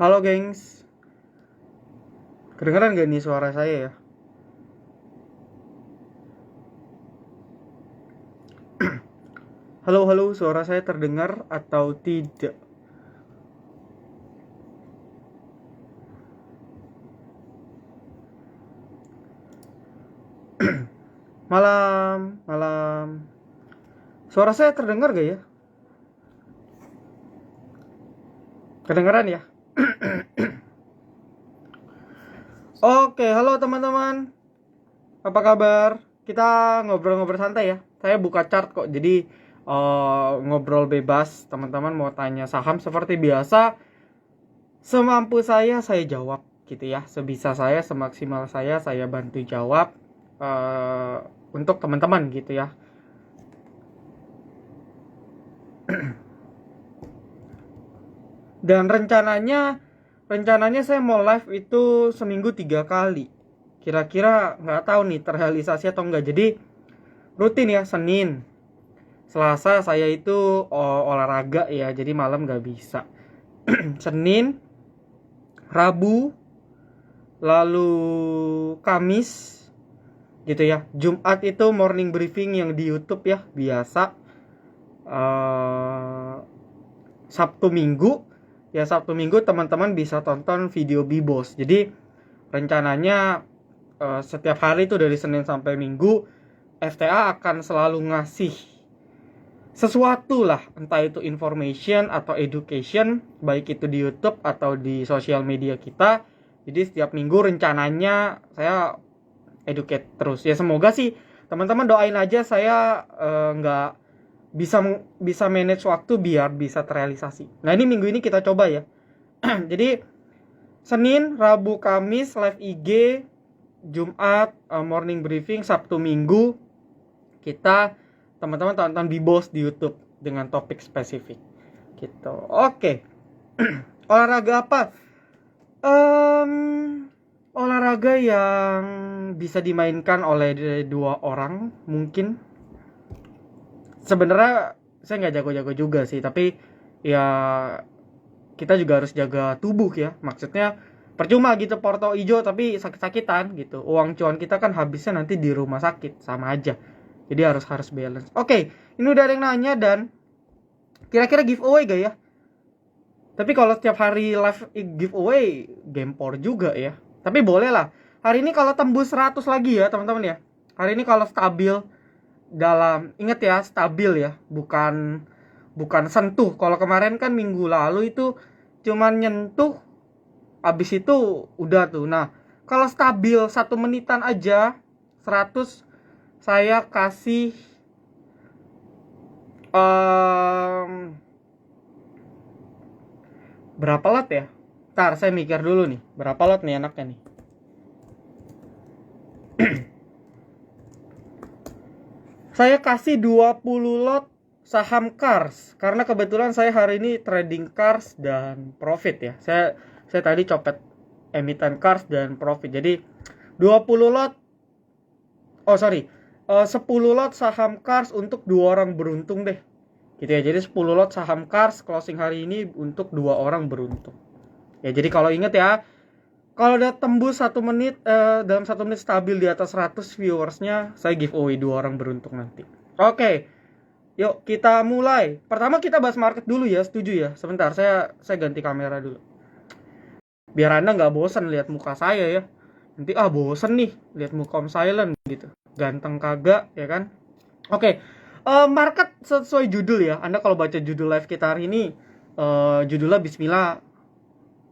Halo gengs, kedengeran gak nih suara saya ya? Halo, halo, suara saya terdengar atau tidak? Malam, malam. Suara saya terdengar gak ya? Kedengeran ya? Oke, halo teman-teman. Apa kabar? Kita ngobrol-ngobrol santai ya. Saya buka chart kok, jadi ngobrol bebas. Teman-teman mau tanya saham seperti biasa, semampu saya jawab gitu ya. Sebisa saya, semaksimal saya bantu jawab untuk teman-teman gitu ya. Dan rencananya saya mau live itu seminggu 3 kali. Kira-kira nggak tahu nih terrealisasi atau enggak. Jadi rutin ya, Senin, Selasa saya itu olahraga ya, jadi malam nggak bisa. Senin, Rabu, lalu Kamis gitu ya. Jumat itu morning briefing yang di YouTube ya, biasa. Sabtu Minggu ya, Sabtu Minggu teman-teman bisa tonton video Bibos. Jadi rencananya setiap hari itu dari Senin sampai Minggu FTA akan selalu ngasih sesuatu lah, entah itu information atau education, baik itu di YouTube atau di sosial media kita. Jadi setiap minggu rencananya saya educate terus ya. Semoga sih teman-teman doain aja saya nggak bisa manage waktu biar bisa terrealisasi. Nah ini minggu ini kita coba ya. Jadi Senin, Rabu, Kamis live IG, Jumat morning briefing, Sabtu Minggu kita teman-teman tonton Bibos di YouTube dengan topik spesifik gitu. Oke. Olahraga apa? Olahraga yang bisa dimainkan oleh 2 orang mungkin. Sebenarnya saya nggak jago-jago juga sih, tapi ya kita juga harus jaga tubuh ya. Maksudnya percuma gitu Porto hijau tapi sakit-sakitan gitu. Uang cuan kita kan habisnya nanti di rumah sakit, sama aja. Jadi harus balance. Oke, ini udah ada yang nanya dan kira-kira giveaway gak ya? Tapi kalau setiap hari live giveaway gempor juga ya. Tapi boleh lah. Hari ini kalau tembus 100 lagi ya teman-teman ya. Hari ini kalau stabil dalam, ingat ya, stabil ya, bukan sentuh. Kalau kemarin kan minggu lalu itu cuman nyentuh, abis itu udah tuh. Nah kalau stabil 1 menitan aja 100, saya kasih berapa lot ya? Ntar saya mikir dulu nih, berapa lot nih enaknya nih. Saya kasih 20 lot saham Cars karena kebetulan saya hari ini trading Cars dan profit ya. Saya tadi copet emiten Cars dan profit. Jadi 20 lot 10 lot saham Cars untuk 2 orang beruntung deh. Gitu ya. Jadi 10 lot saham Cars closing hari ini untuk 2 orang beruntung. Ya, jadi kalau ingat ya, kalau udah tembus 1 menit dalam 1 menit stabil di atas 100 viewersnya, saya giveaway 2 orang beruntung nanti. Oke. Yuk kita mulai. Pertama kita bahas market dulu ya, setuju ya? Sebentar, saya ganti kamera dulu. Biar Anda nggak bosan lihat muka saya ya. Nanti bosan nih lihat muka Om Silent gitu. Ganteng kagak ya kan? Oke. Market sesuai judul ya. Anda kalau baca judul live kita hari ini, judulnya Bismillah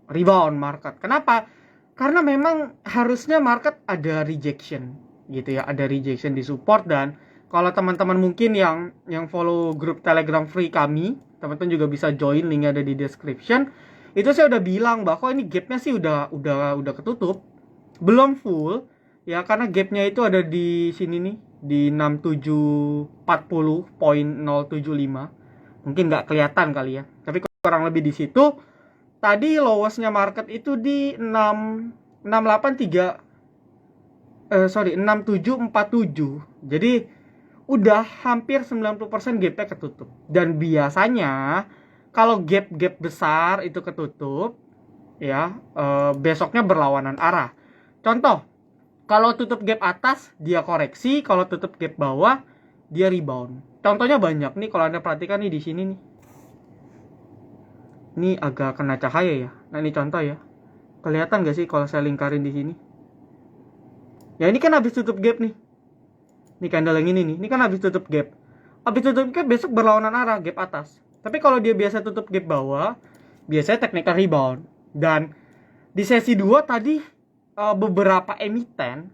rebound market. Kenapa? Karena memang harusnya market ada rejection gitu ya, ada rejection di support. Dan kalau teman-teman mungkin yang follow grup Telegram free kami, teman-teman juga bisa join, linknya ada di description. Itu saya udah bilang bahwa ini gapnya sih udah ketutup, belum full ya, karena gapnya itu ada di sini nih di 6740.075. Mungkin nggak kelihatan kali ya, tapi kurang lebih di situ. Tadi lowestnya market itu di 6747. Jadi udah hampir 90% gapnya ketutup. Dan biasanya kalau gap besar itu ketutup, ya, besoknya berlawanan arah. Contoh, kalau tutup gap atas dia koreksi, kalau tutup gap bawah dia rebound. Contohnya banyak nih kalau Anda perhatikan nih di sini nih. Ini agak kena cahaya ya. Nah, ini contoh ya. Kelihatan gak sih kalau saya lingkarin di sini? Ya ini kan habis tutup gap nih. Ini candle yang ini nih. Ini kan habis tutup gap. Habis tutup gap besok berlawanan arah gap atas. Tapi kalau dia biasa tutup gap bawah, biasanya technical rebound. Dan di sesi 2 tadi beberapa emiten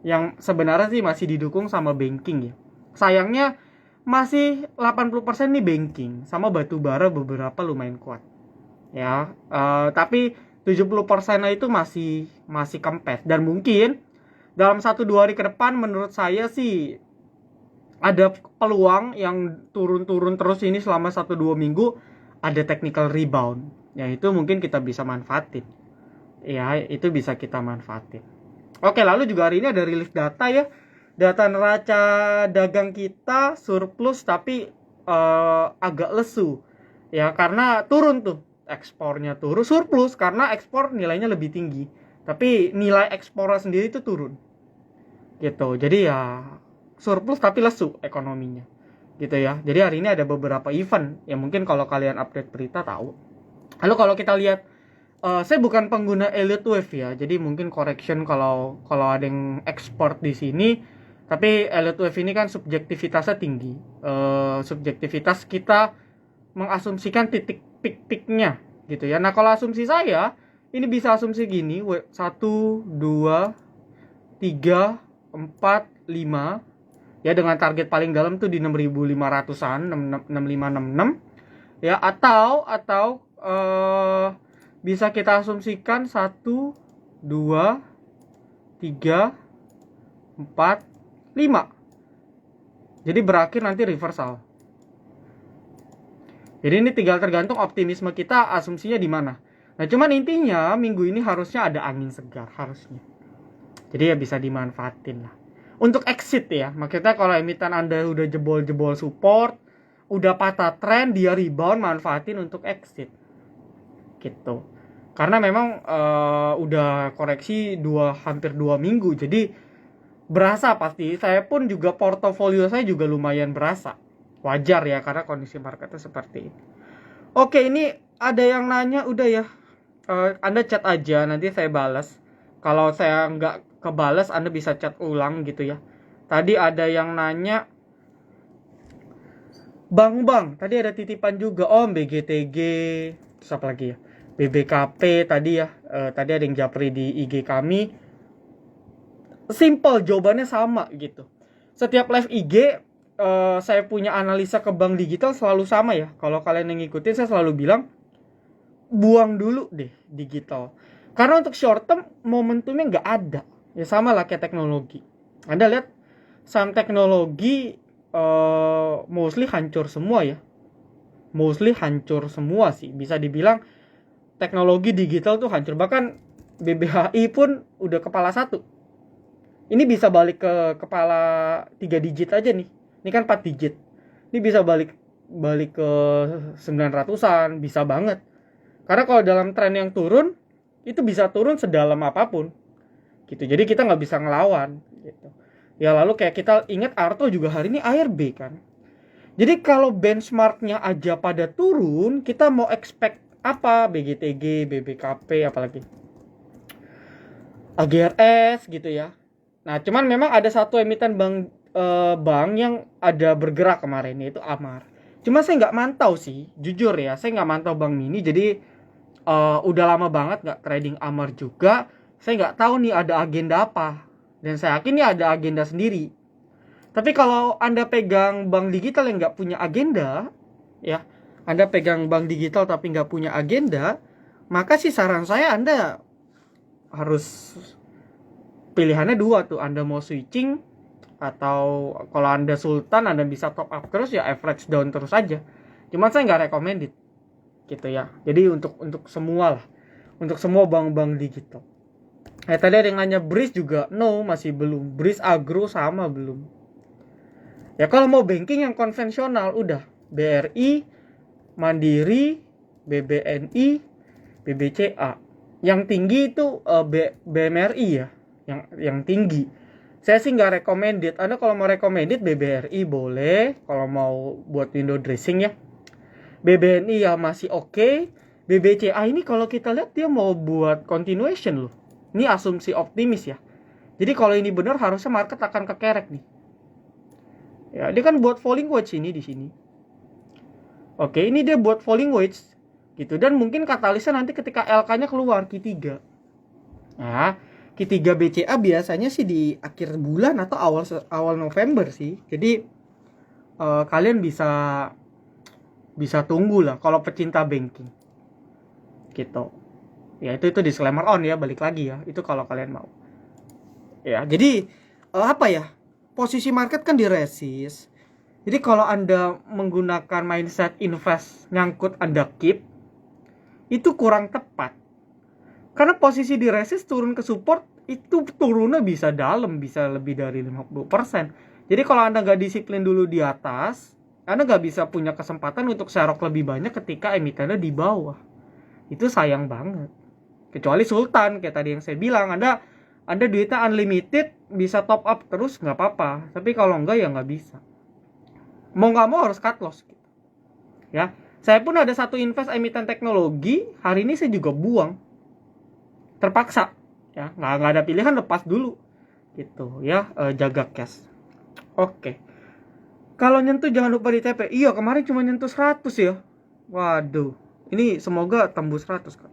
yang sebenarnya sih masih didukung sama banking ya. Sayangnya masih 80% nih banking, sama batu bara beberapa lumayan kuat. Ya, tapi 70% itu masih kempes, dan mungkin dalam 1-2 hari ke depan menurut saya sih ada peluang yang turun-turun terus ini selama 1-2 minggu ada technical rebound. Ya itu mungkin kita bisa manfaatin. Ya, itu bisa kita manfaatin. Oke, lalu juga hari ini ada rilis data ya. Data neraca dagang kita surplus tapi agak lesu. Ya, karena turun tuh. Ekspornya turun, surplus karena ekspor nilainya lebih tinggi. Tapi nilai ekspornya sendiri itu turun. Gitu. Jadi ya surplus tapi lesu ekonominya. Gitu ya. Jadi hari ini ada beberapa event yang mungkin kalau kalian update berita tahu. Lalu kalau kita lihat, saya bukan pengguna Elliott Wave ya, jadi mungkin correction kalau ada yang ekspor di sini. Tapi Elliott Wave ini kan subjektivitasnya tinggi. Subjektivitas kita mengasumsikan titik peak-peaknya gitu ya. Nah kalau asumsi saya, ini bisa asumsi gini, 1, 2, 3, 4, 5. Ya dengan target paling dalam tuh di 6.500-an, 6566. Ya atau bisa kita asumsikan 1, 2, 3, 4, 5. Jadi berakhir nanti reversal. Jadi ini tinggal tergantung optimisme kita asumsinya di mana. Nah, cuman intinya minggu ini harusnya ada angin segar harusnya. Jadi ya bisa dimanfaatin lah. Untuk exit ya, maksudnya kalau emiten Anda udah jebol-jebol support, udah patah trend, dia rebound, manfaatin untuk exit. Gitu. Karena memang udah koreksi hampir 2 minggu. Jadi berasa pasti. Saya pun juga portofolio saya juga lumayan berasa. Wajar ya karena kondisi marketnya seperti ini. Oke, ini ada yang nanya, udah ya. Anda chat aja, nanti saya balas. Kalau saya nggak kebalas, Anda bisa chat ulang gitu ya. Tadi ada yang nanya, Bang, tadi ada titipan juga. BGTG, terus apa lagi ya? BBKP tadi ya. Tadi ada yang japri di IG kami. Simple, jawabannya sama gitu. Setiap live IG, saya punya analisa ke bank digital selalu sama ya. Kalau kalian yang ngikutin, saya selalu bilang buang dulu deh digital. Karena untuk short term momentumnya nggak ada. Ya sama lah kayak teknologi. Anda lihat saham teknologi mostly hancur semua ya. Mostly hancur semua sih. Bisa dibilang teknologi digital tuh hancur. Bahkan BBHI pun udah kepala 1. Ini bisa balik ke kepala 3 digit aja nih. Ini kan 4 digit. Ini bisa balik ke 900-an, bisa banget. Karena kalau dalam tren yang turun, itu bisa turun sedalam apapun. Gitu. Jadi kita nggak bisa ngelawan. Gitu. Ya lalu kayak kita ingat Arto juga hari ini ARB kan. Jadi kalau benchmarknya aja pada turun, kita mau expect apa? BGTG, BBKP, apalagi AGRS gitu ya. Nah cuman memang ada satu emiten bank yang ada bergerak kemarin, yaitu Amar. Cuma saya nggak mantau sih, jujur ya, saya nggak mantau Bank Mini. Jadi udah lama banget nggak trading Amar juga. Saya nggak tahu nih ada agenda apa. Dan saya yakin nih ada agenda sendiri. Tapi kalau Anda pegang bank digital yang nggak punya agenda, ya, Anda pegang bank digital tapi nggak punya agenda, maka sih saran saya Anda harus pilihannya 2 tuh. Anda mau switching, atau kalau Anda sultan, Anda bisa top up terus ya, average down terus aja. Cuman saya nggak recommended gitu ya. Jadi untuk semua lah, untuk semua bank-bank digital. Tadi ada yang nanya Breeze juga, no, masih belum. Breeze Agro sama belum. Ya kalau mau banking yang konvensional udah BRI, Mandiri, BBNI, BBCA. Yang tinggi itu BMRI ya, yang tinggi. Saya sih nggak recommended. Anda kalau mau recommended BBRI boleh, kalau mau buat window dressing ya. BBNI ya masih oke. BBCA ini kalau kita lihat dia mau buat continuation loh. Ini asumsi optimis ya. Jadi kalau ini benar harusnya market akan kekerek nih. Ya, dia kan buat falling wedge ini di sini. Oke, ini dia buat falling wedge gitu, dan mungkin katalisnya nanti ketika LK-nya keluar Q3. Nah, Q3 BCA biasanya sih di akhir bulan atau awal November sih. Jadi kalian bisa tunggu lah kalau pecinta banking. Gitu. Ya itu disclaimer on ya, balik lagi ya. Itu kalau kalian mau. Ya, jadi apa ya? Posisi market kan di resist. Jadi kalau Anda menggunakan mindset invest nyangkut Anda keep, itu kurang tepat. Karena posisi di resist turun ke support, itu turunnya bisa dalam, bisa lebih dari 50%. Jadi kalau Anda nggak disiplin dulu di atas, Anda nggak bisa punya kesempatan untuk serok lebih banyak ketika emitennya di bawah. Itu sayang banget. Kecuali Sultan, kayak tadi yang saya bilang, Anda duitnya unlimited, bisa top up terus nggak apa-apa. Tapi kalau enggak ya nggak bisa. Mau nggak mau harus cut loss. Ya, saya pun ada satu invest emiten teknologi, hari ini saya juga buang. Terpaksa. Ya, nggak ada pilihan, lepas dulu. Gitu ya, jaga cash. Oke. Kalau nyentuh jangan lupa di TP. Iya, kemarin cuma nyentuh 100 ya. Waduh. Ini semoga tembus 100 kan.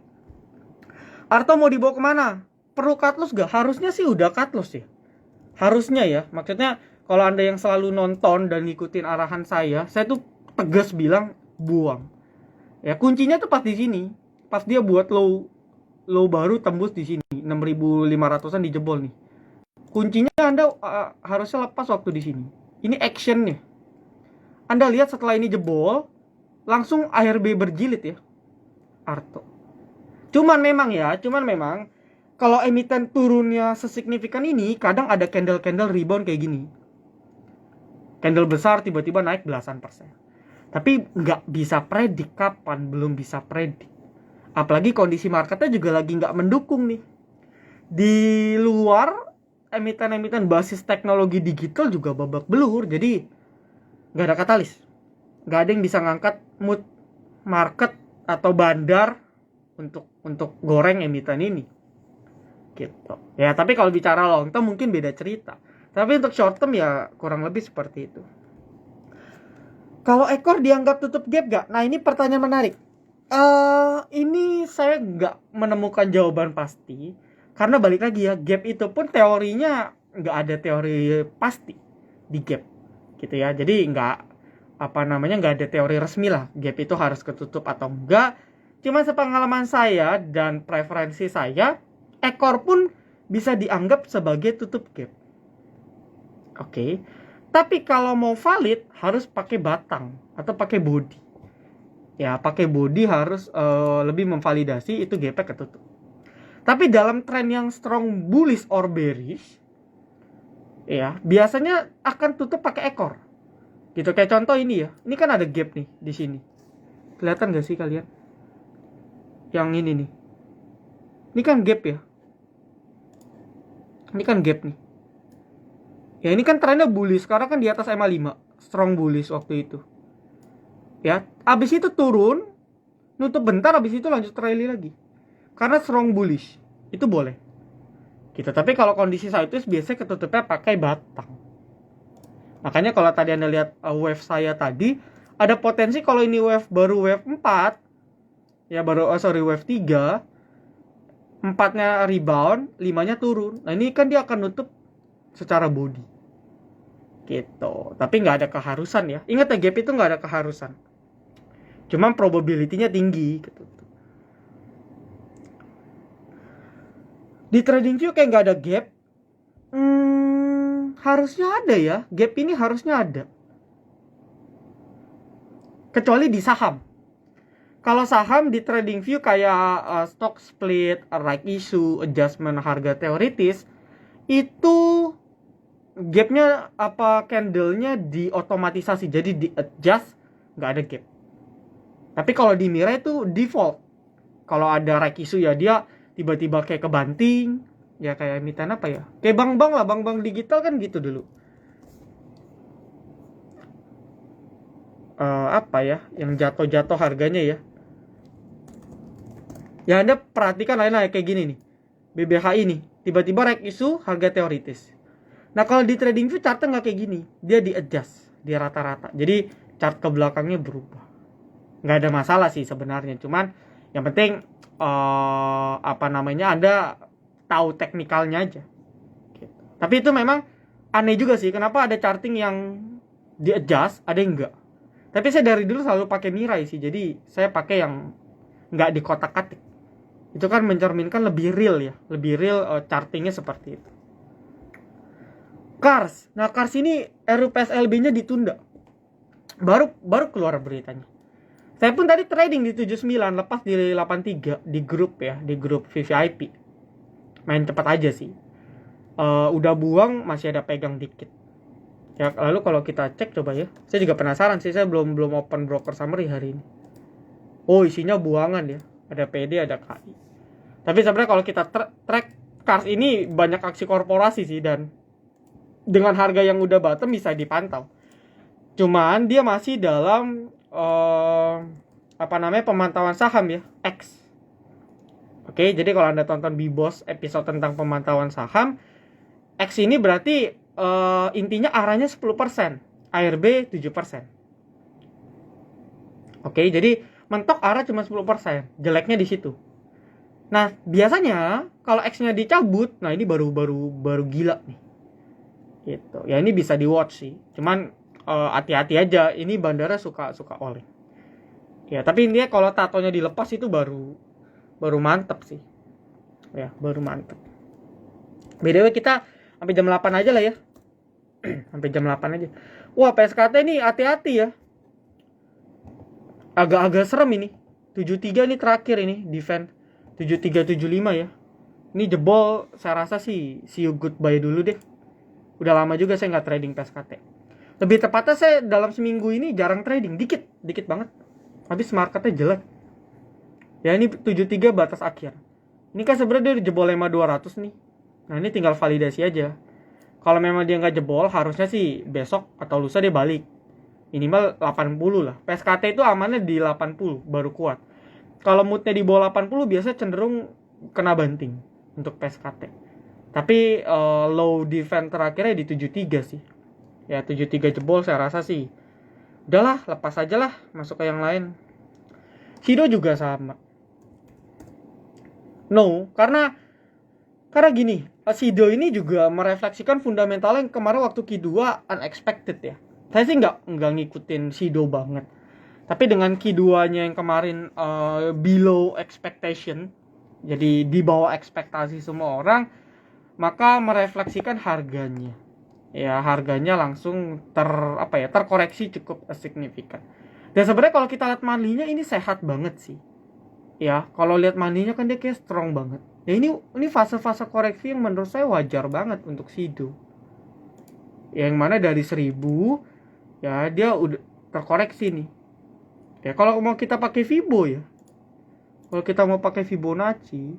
Arto mau dibawa kemana? Perlu cut loss gak? Harusnya sih udah cut loss ya. Harusnya ya. Maksudnya kalau Anda yang selalu nonton dan ngikutin arahan saya tuh tegas bilang buang. Ya kuncinya tuh pas di sini. Pas dia buat low baru tembus di sini 6.500-an dijebol nih. Kuncinya Anda harusnya lepas waktu di sini. Ini actionnya. Anda lihat setelah ini jebol, langsung ARB berjilid ya. Arto. Cuman memang kalau emiten turunnya sesignifikan ini, kadang ada candle rebound kayak gini. Candle besar tiba-tiba naik belasan %. Tapi nggak bisa predik kapan, belum bisa predik. Apalagi kondisi marketnya juga lagi nggak mendukung nih. Di luar, emiten-emiten basis teknologi digital juga babak belur, jadi nggak ada katalis. Nggak ada yang bisa ngangkat mood market atau bandar untuk goreng emiten ini. Gitu. Ya, tapi kalau bicara long term mungkin beda cerita. Tapi untuk short term ya kurang lebih seperti itu. Kalau ekor dianggap tutup gap gak? Nah, ini pertanyaan menarik. Ini saya nggak menemukan jawaban pasti. Karena balik lagi ya, gap itu pun teorinya nggak ada teori pasti di gap. Gitu ya. Jadi nggak ada teori resmi lah. Gap itu harus ketutup atau enggak. Cuma sepengalaman saya dan preferensi saya, ekor pun bisa dianggap sebagai tutup gap. Oke. Tapi kalau mau valid harus pakai batang atau pakai body. Ya, pakai body harus lebih memvalidasi itu gapnya ketutup. Tapi dalam tren yang strong bullish or bearish, ya, biasanya akan tutup pakai ekor. Gitu, kayak contoh ini ya. Ini kan ada gap nih di sini. Kelihatan gak sih kalian? Yang ini nih. Ini kan gap ya. Ini kan gap nih. Ya, ini kan trennya bullish. Sekarang kan di atas MA5. Strong bullish waktu itu. Ya, abis itu turun, nutup bentar, abis itu lanjut rally lagi. Karena strong bullish. Itu boleh. Gitu. Tapi kalau kondisi saat itu biasanya ketutupnya pakai batang. Makanya kalau tadi Anda lihat wave saya tadi, ada potensi kalau ini baru wave 4, ya wave 3, 4-nya rebound, 5-nya turun. Nah, ini kan dia akan nutup secara body. Gitu. Tapi nggak ada keharusan ya. Ingat ya, gap itu nggak ada keharusan. Cuma probability-nya tinggi. Gitu. Di TradingView kayak nggak ada gap. Harusnya ada ya. Gap ini harusnya ada. Kecuali di saham. Kalau saham di TradingView kayak stock split, right issue, adjustment harga teoritis, itu gapnya candlenya diotomatisasi, jadi di adjust, nggak ada gap. Tapi kalau di Mirai itu default. Kalau ada right issue ya dia tiba-tiba kayak kebanting, ya kayak emiten apa ya, kayak bank-bank lah, bank-bank digital kan gitu dulu. Apa ya yang jatuh-jatuh harganya ya. Ya Anda perhatikan lain kayak gini nih. BBHI nih, tiba-tiba rek isu harga teoritis. Nah kalau di trading view chartnya nggak kayak gini, dia di adjust, dia rata-rata. Jadi chart ke belakangnya berubah. Nggak ada masalah sih sebenarnya, cuman yang penting Anda tahu teknikalnya aja. Gitu. Tapi itu memang aneh juga sih, kenapa ada charting yang di adjust, ada yang enggak. Tapi saya dari dulu selalu pakai Mirai sih, jadi saya pakai yang nggak di kotak-katik. Itu kan mencerminkan lebih real ya, lebih real chartingnya seperti itu. Kars, nah Kars ini RUPSLB-nya ditunda, baru keluar beritanya. Saya pun tadi trading di 79, lepas di 83 di grup ya, di grup VVIP. Main cepat aja sih. Udah buang, masih ada pegang dikit. Ya, lalu kalau kita cek coba ya. Saya juga penasaran sih, saya belum open broker summary hari ini. Oh, isinya buangan ya. Ada PD, ada KI. Tapi sebenarnya kalau kita track Kars ini banyak aksi korporasi sih, dan dengan harga yang udah bottom bisa dipantau. Cuman dia masih dalam pemantauan saham ya, X. Oke, jadi kalau Anda tonton Bibos episode tentang pemantauan saham, X ini berarti intinya arahnya 10%, ARB 7%. Oke, jadi mentok arah cuma 10%, jeleknya di situ. Nah, biasanya kalau X-nya dicabut, nah ini baru gila nih. Gitu. Ya ini bisa di-watch sih. Cuman hati-hati aja, ini bandara suka oleng. Ya, tapi intinya kalau tatonya dilepas itu baru mantep sih. Ya, baru mantep. BTW kita sampai jam 8 aja lah ya. Sampai jam 8 aja. Wah, PSKT nih hati-hati ya. Agak-agak serem ini. 73 ini terakhir ini defend. 7375 ya. Ini jebol, saya rasa sih see you goodbye dulu deh. Udah lama juga saya nggak trading PSKT. Lebih tepatnya saya dalam seminggu ini jarang trading, dikit banget. Habis marketnya jelek. Ya ini 73 batas akhir. Ini kan sebenarnya dia jebol 5200 nih. Nah ini tinggal validasi aja. Kalau memang dia nggak jebol, harusnya sih besok atau lusa dia balik. Minimal 80 lah. PSKT itu amannya di 80 baru kuat. Kalau moodnya di bawah 80 biasanya cenderung kena banting untuk PSKT. Tapi low defend terakhirnya di 73 sih. Ya 73 jebol saya rasa sih. Udahlah, lepas aja lah, masuk ke yang lain. Sido juga sama. No, karena gini, Sido ini juga merefleksikan fundamental yang kemarin waktu Q2 unexpected ya. Saya sih nggak ngikutin Sido banget. Tapi dengan Q2-nya yang kemarin below expectation, jadi di bawah ekspektasi semua orang, maka merefleksikan harganya. Ya, harganya langsung terkoreksi cukup signifikan. Dan sebenarnya kalau kita lihat money-nya ini sehat banget sih. Ya, kalau lihat money-nya kan dia kayak strong banget. Ya ini fase-fase koreksi yang menurut saya wajar banget untuk Sido. Yang mana dari 1000 ya dia udah terkoreksi nih. Ya kalau mau kita pakai Fibo ya. Kalau kita mau pakai Fibonacci,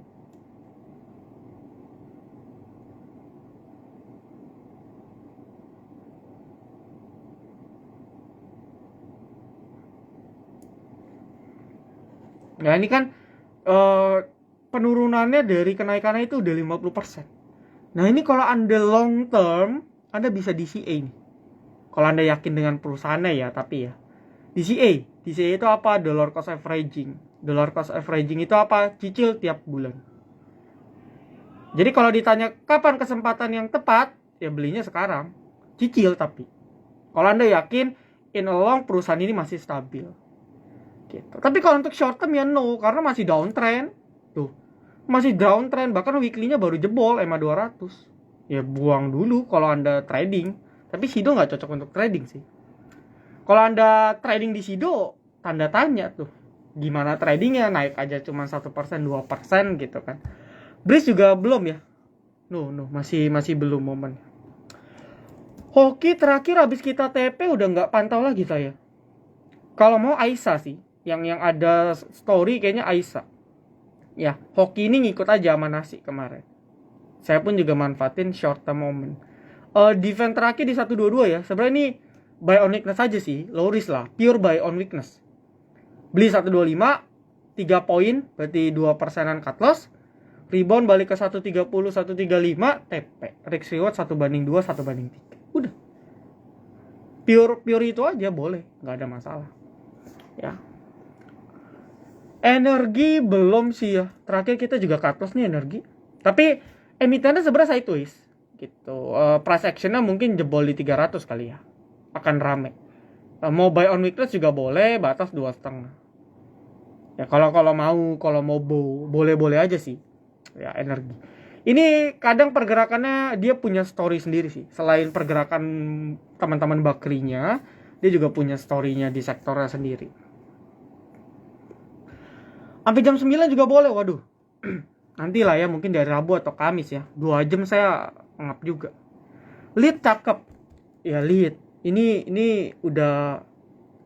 nah ini kan penurunannya dari kenaikannya itu udah 50%. Nah ini kalau Anda long term, Anda bisa DCA nih. Kalau Anda yakin dengan perusahaannya ya, tapi ya. DCA itu apa? Dollar cost averaging. Dollar cost averaging itu apa? Cicil tiap bulan. Jadi kalau ditanya kapan kesempatan yang tepat, ya belinya sekarang. Cicil tapi. Kalau Anda yakin in a long perusahaan ini masih stabil. Gitu. Tapi kalau untuk short term ya no, karena masih downtrend. Tuh. Masih downtrend, bahkan weekly-nya baru jebol EMA 200. Ya buang dulu kalau Anda trading. Tapi Sido nggak cocok untuk trading sih. Kalau Anda trading di Sido, tanda tanya tuh. Gimana tradingnya? Naik aja cuma 1%, 2% gitu kan. Breeze juga belum ya. No, masih belum momen. Hoki terakhir habis kita TP udah nggak pantau lagi saya. Kalau mau Aisyah sih. Yang ada story kayaknya Aisyah. Ya, hoki ini ngikut aja sama nasi kemarin. Saya pun juga manfaatin short term moment. Defense terakhir di 122 ya. Sebenarnya ini buy on weakness aja sih, low risk lah, pure buy on weakness. Beli 125, 3 poin, berarti 2%an cut loss. Rebound balik ke 130, 135, TP. Risk reward 1/2, 1/3. Udah. Pure itu aja boleh, nggak ada masalah. Ya. Energi belum sih ya. Terakhir kita juga cut loss nih energi. Tapi emitennya sebenarnya sideways gitu. Price actionnya mungkin jebol di 300 kali ya. Akan rame. Mau buy on weakness juga boleh, batas 2,5. Ya kalau mau boleh-boleh aja sih. Ya energi. Ini kadang pergerakannya dia punya story sendiri sih. Selain pergerakan teman-teman bakrinya, dia juga punya story-nya di sektornya sendiri. Sampai jam 9 juga boleh, waduh. Nantilah ya, mungkin dari Rabu atau Kamis ya. 2 jam saya ngap juga. Lead cakep. Ya lead. Ini udah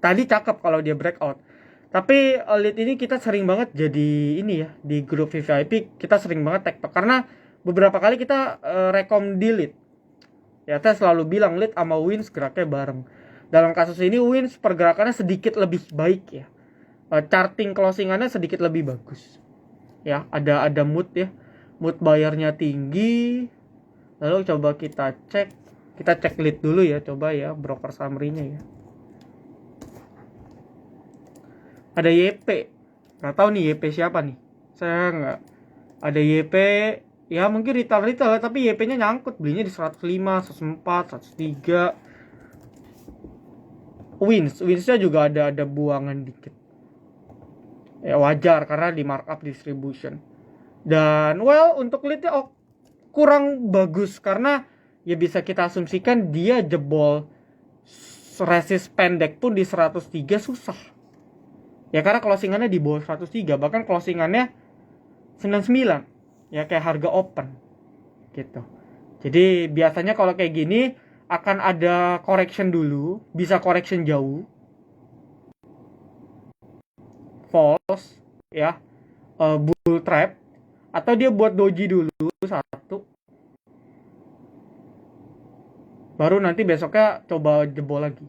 tadi cakep kalau dia breakout. Tapi lead ini kita sering banget jadi ini ya, di grup VIP kita sering banget TikTok karena beberapa kali kita rekom di lead. Ya, saya selalu bilang lead sama wins geraknya bareng. Dalam kasus ini wins pergerakannya sedikit lebih baik ya. Charting closingannya sedikit lebih bagus. Ya, ada mood ya. Mood bayarnya tinggi. Lalu coba kita cek lead dulu ya, coba ya broker summary-nya ya. Ada YP. Nggak tahu nih YP siapa nih. Saya nggak. Ada YP. Ya mungkin retail tapi YP-nya nyangkut. Belinya di 105, 104, 103. Winsnya juga ada buangan dikit. Ya wajar karena di markup distribution. Dan untuk leadnya kurang bagus karena ya bisa kita asumsikan dia jebol resist pendek pun di 103 susah. Ya karena closingannya di bawah 103, bahkan closingannya 99. Ya kayak harga open. Gitu. Jadi biasanya kalau kayak gini akan ada correction dulu, bisa correction jauh. False ya. Bull trap atau dia buat doji dulu satu. Baru nanti besoknya coba jebol lagi.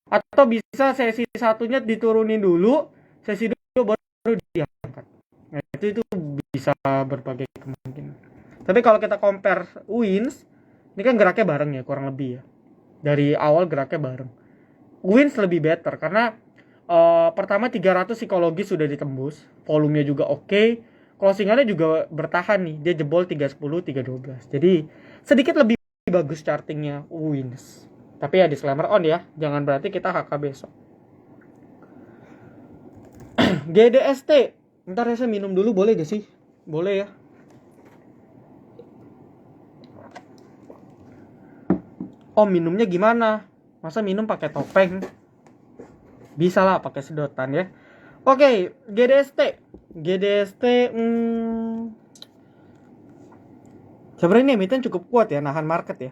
Atau bisa sesi satunya diturunin dulu, sesi dua baru diangkat. Nah, itu bisa berbagai kemungkinan. Tapi kalau kita compare wins, ini kan geraknya bareng ya, kurang lebih ya. Dari awal geraknya bareng. Wins lebih better karena pertama 300 psikologis sudah ditembus, volumenya juga oke, closingannya juga bertahan nih, dia jebol 310, 312. Jadi sedikit lebih bagus chartingnya wins. Tapi ya disclaimer on ya, jangan berarti kita HK besok. GDST, ntar ya saya minum dulu boleh gak sih? Boleh ya. Minumnya gimana? Masa minum pakai topeng? Bisa lah pakai sedotan ya. Oke, GDST sebenarnya emiten cukup kuat ya, nahan market ya.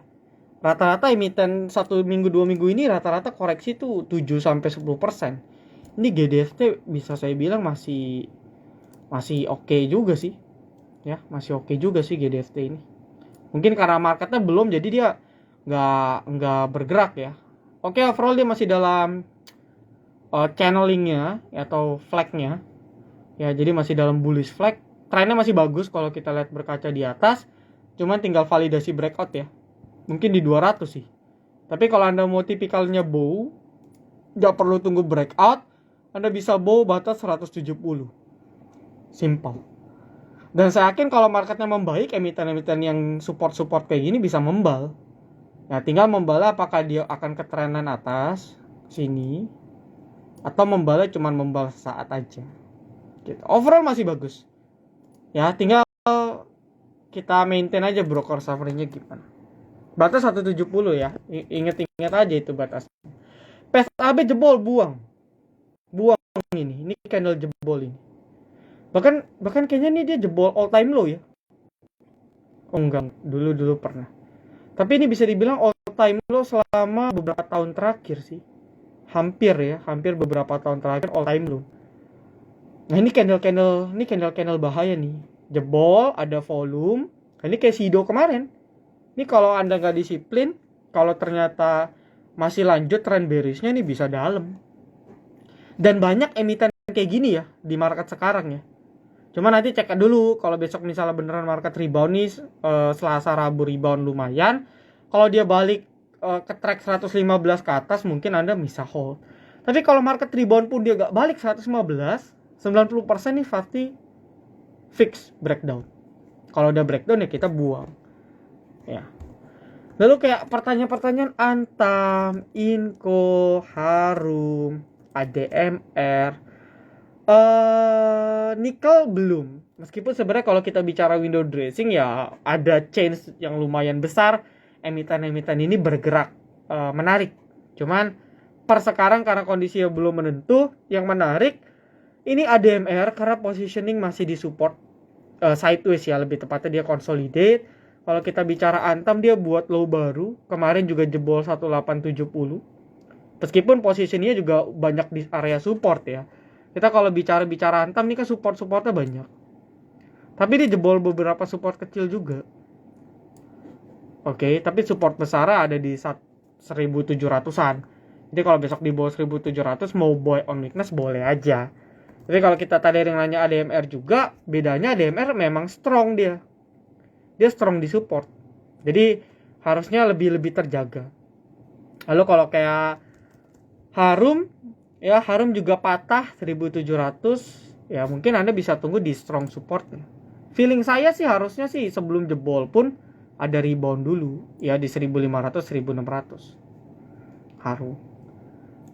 Rata-rata emiten 1 minggu 2 minggu ini rata-rata koreksi tuh 7-10%. Ini GDST bisa saya bilang masih oke juga sih. Ya, masih oke juga sih GDST ini. Mungkin karena marketnya belum jadi dia nggak bergerak ya. Oke, overall dia masih dalam channelingnya atau flagnya. Ya, jadi masih dalam bullish flag. Trennya masih bagus kalau kita lihat berkaca di atas. Cuman tinggal validasi breakout ya. Mungkin di 200 sih. Tapi kalau Anda mau tipikalnya bow, nggak perlu tunggu breakout, Anda bisa bow batas 170. Simple. Dan saya yakin kalau marketnya membaik, emiten-emiten yang support kayak gini bisa membal. Nah, tinggal membalnya apakah dia akan ke trenan atas sini atau membalnya cuma membal saat aja. Gitu. Overall masih bagus. Ya, tinggal kita maintain aja broker summary-nya gimana. Batas 170 ya. Ingat aja itu batasnya. PSAB jebol, buang ini. Ini candle jebol ini. Bahkan kayaknya nih dia jebol all time low ya. Enggak, dulu pernah. Tapi ini bisa dibilang all time low selama beberapa tahun terakhir sih. Hampir beberapa tahun terakhir all time low. Nah ini candle bahaya nih. Jebol, ada volume. Nah, ini kayak Sido kemarin. Ini kalau Anda nggak disiplin, kalau ternyata masih lanjut trend bearishnya nih bisa dalam. Dan banyak emiten kayak gini ya di market sekarang ya. Cuma nanti cek dulu kalau besok misalnya beneran market rebound nih, Selasa Rabu rebound lumayan. Kalau dia balik ke track 115 ke atas mungkin Anda bisa hold. Tapi kalau market rebound pun dia gak balik 115, 90% nih pasti fix breakdown. Kalau udah breakdown ya kita buang. Ya. Lalu kayak pertanyaan-pertanyaan Antam, Inco, Harum, ADMR, nikel belum. Meskipun sebenarnya kalau kita bicara window dressing ya ada change yang lumayan besar. Emiten-emiten ini bergerak menarik. Cuman per sekarang karena kondisinya belum menentu, yang menarik ini ADMR karena positioning masih di support sideways ya, lebih tepatnya dia consolidate. Kalau kita bicara Antam dia buat low baru, kemarin juga jebol 1870. Meskipun posisinya juga banyak di area support ya. Kita kalau bicara Antam nih kan supportnya banyak. Tapi dia jebol beberapa support kecil juga. Oke, tapi support besar ada di 1700-an. Jadi kalau besok di bawah 1700 mau buy on weakness boleh aja. Tapi kalau kita tadi yang nanya ADMR juga, bedanya ADMR memang strong dia. Dia strong di support. Jadi harusnya lebih terjaga. Lalu kalau kayak Harum, ya Harum juga patah 1700, ya mungkin Anda bisa tunggu di strong support. Feeling saya sih harusnya sih sebelum jebol pun ada rebound dulu ya di 1500 1600. Harum.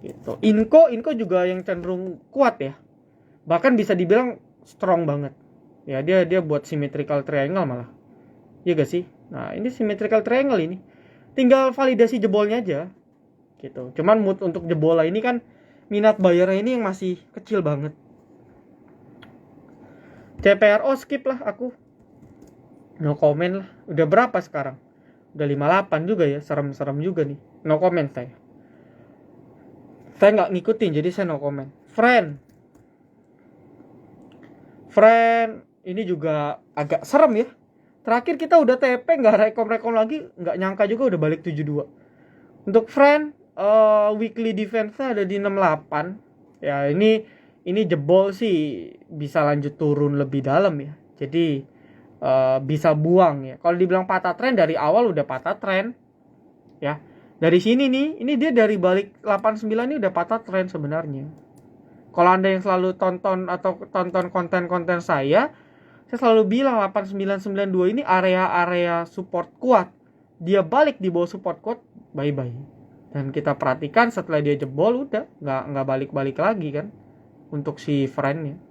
Gitu. Inco juga yang cenderung kuat ya. Bahkan bisa dibilang strong banget. Ya dia buat symmetrical triangle malah. Iya gak sih? Nah, ini symmetrical triangle ini. Tinggal validasi jebolnya aja. Gitu. Cuman mood untuk jebol ini kan minat bayarnya ini yang masih kecil banget. CPRO skip lah aku. No comment lah. Udah berapa sekarang? Udah 58 juga ya. Serem-serem juga nih. No comment saya. Saya nggak ngikutin jadi saya no comment. Friend ini juga agak serem ya. Terakhir kita udah TP nggak rekom lagi. Nggak nyangka juga udah balik 72. Untuk friend weekly defense-nya ada di 68. Ya ini jebol sih bisa lanjut turun lebih dalam ya. Jadi bisa buang ya. Kalau dibilang patah tren dari awal udah patah tren. Ya. Dari sini nih, ini dia dari balik 89 ini udah patah tren sebenarnya. Kalau Anda yang selalu tonton konten-konten saya selalu bilang 8992 ini area-area support kuat. Dia balik di bawah support kuat, bye-bye. Dan kita perhatikan setelah dia jebol udah nggak balik-balik lagi kan untuk si friendnya.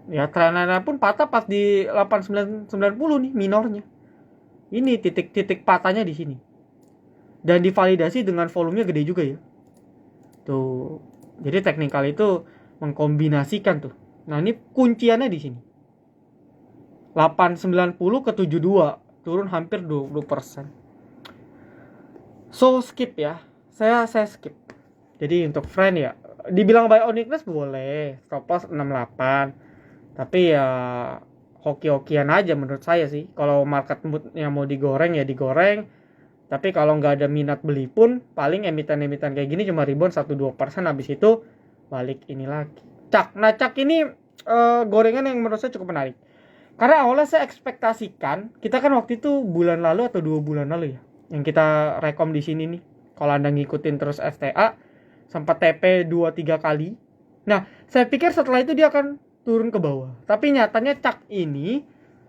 Ya trennya pun patah pas di 8990 nih minornya. Ini titik patahnya di sini. Dan divalidasi dengan volumenya gede juga ya. Tuh. Jadi teknikal itu mengkombinasikan tuh. Nah, ini kunciannya di sini. 890 ke 72, turun hampir 20%. So skip ya. Saya skip. Jadi untuk friend ya, dibilang buy on weakness boleh, stop loss 68. Tapi ya hoki-hokian aja menurut saya sih. Kalau market moodnya mau digoreng ya digoreng. Tapi kalau nggak ada minat beli pun paling emiten-emiten kayak gini cuma rebound 1-2%, habis itu balik ini lagi. Cak ini gorengan yang menurut saya cukup menarik. Karena awalnya saya ekspektasikan, kita kan waktu itu bulan lalu atau 2 bulan lalu ya, yang kita rekom di sini nih. Kalau Anda ngikutin terus FTA sempat TP 2-3 kali. Nah, saya pikir setelah itu dia akan turun ke bawah. Tapi nyatanya cak ini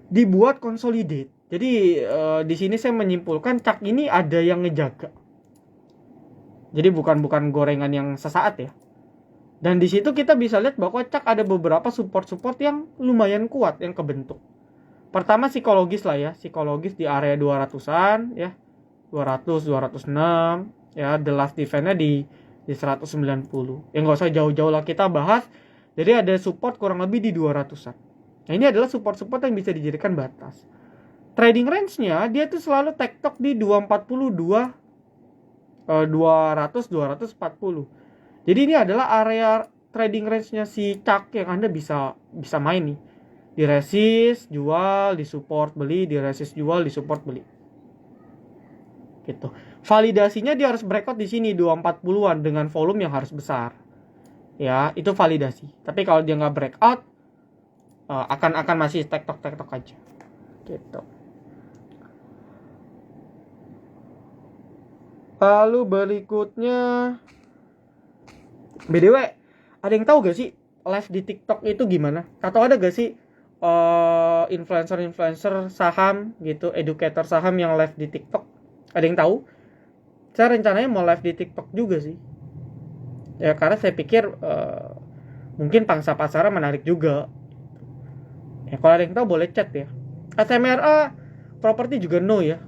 dibuat consolidate. Jadi di sini saya menyimpulkan cak ini ada yang ngejaga. Jadi bukan gorengan yang sesaat ya. Dan di situ kita bisa lihat bahwa cak ada beberapa support yang lumayan kuat yang kebentuk. Pertama psikologis lah ya, psikologis di area 200-an ya. 200, 206 ya, the last defense-nya di 190. Ya enggak usah jauh-jauh lah kita bahas. Jadi ada support kurang lebih di 200-an. Nah, ini adalah support yang bisa dijadikan batas. Trading range-nya dia tuh selalu tektok di 240 200 240. Jadi ini adalah area trading range-nya si Chuck yang Anda bisa main nih. Di resist, jual, di support, beli, di resist, jual, di support, beli. Gitu. Validasinya dia harus breakout di sini 240-an dengan volume yang harus besar. Ya, itu validasi. Tapi kalau dia nggak breakout, akan masih tektok aja. Gitu. Lalu berikutnya, BDW, ada yang tahu gak sih live di TikTok itu gimana? Atau ada gak sih influencer saham gitu, educator saham yang live di TikTok? Ada yang tahu? Saya rencananya mau live di TikTok juga sih. Ya karena saya pikir mungkin pangsa pasarnya menarik juga. Ya kalau ada yang tahu boleh chat ya. SMRA properti juga no ya.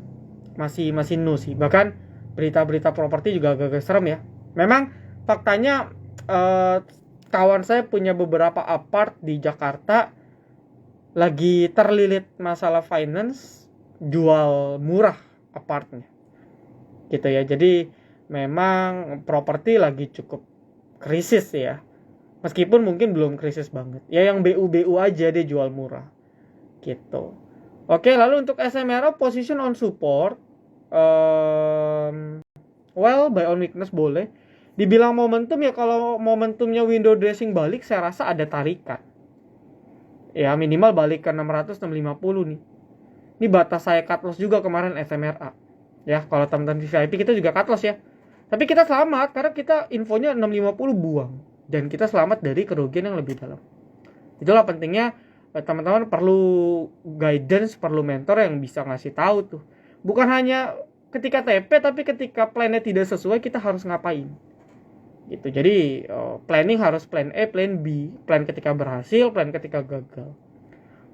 Masih no sih. Bahkan berita-berita properti juga agak serem ya. Memang faktanya kawan saya punya beberapa apart di Jakarta lagi terlilit masalah finance, jual murah apartnya gitu ya. Jadi memang properti lagi cukup krisis ya, meskipun mungkin belum krisis banget ya, yang BU aja dia jual murah gitu. Oke, lalu untuk SMRA position on support, well buy on weakness boleh. Dibilang momentum ya, kalau momentumnya window dressing balik saya rasa ada tarikan ya, minimal balik ke 600 650 nih. Ini batas saya cut loss juga kemarin SMRA ya. Kalau teman-teman VIP kita juga cut loss ya, tapi kita selamat karena kita infonya 650 buang dan kita selamat dari kerugian yang lebih dalam. Itulah pentingnya teman-teman perlu guidance, perlu mentor yang bisa ngasih tahu tuh. Bukan hanya ketika TP, tapi ketika plannya tidak sesuai kita harus ngapain gitu. Jadi planning harus plan A, plan B, plan ketika berhasil, plan ketika gagal.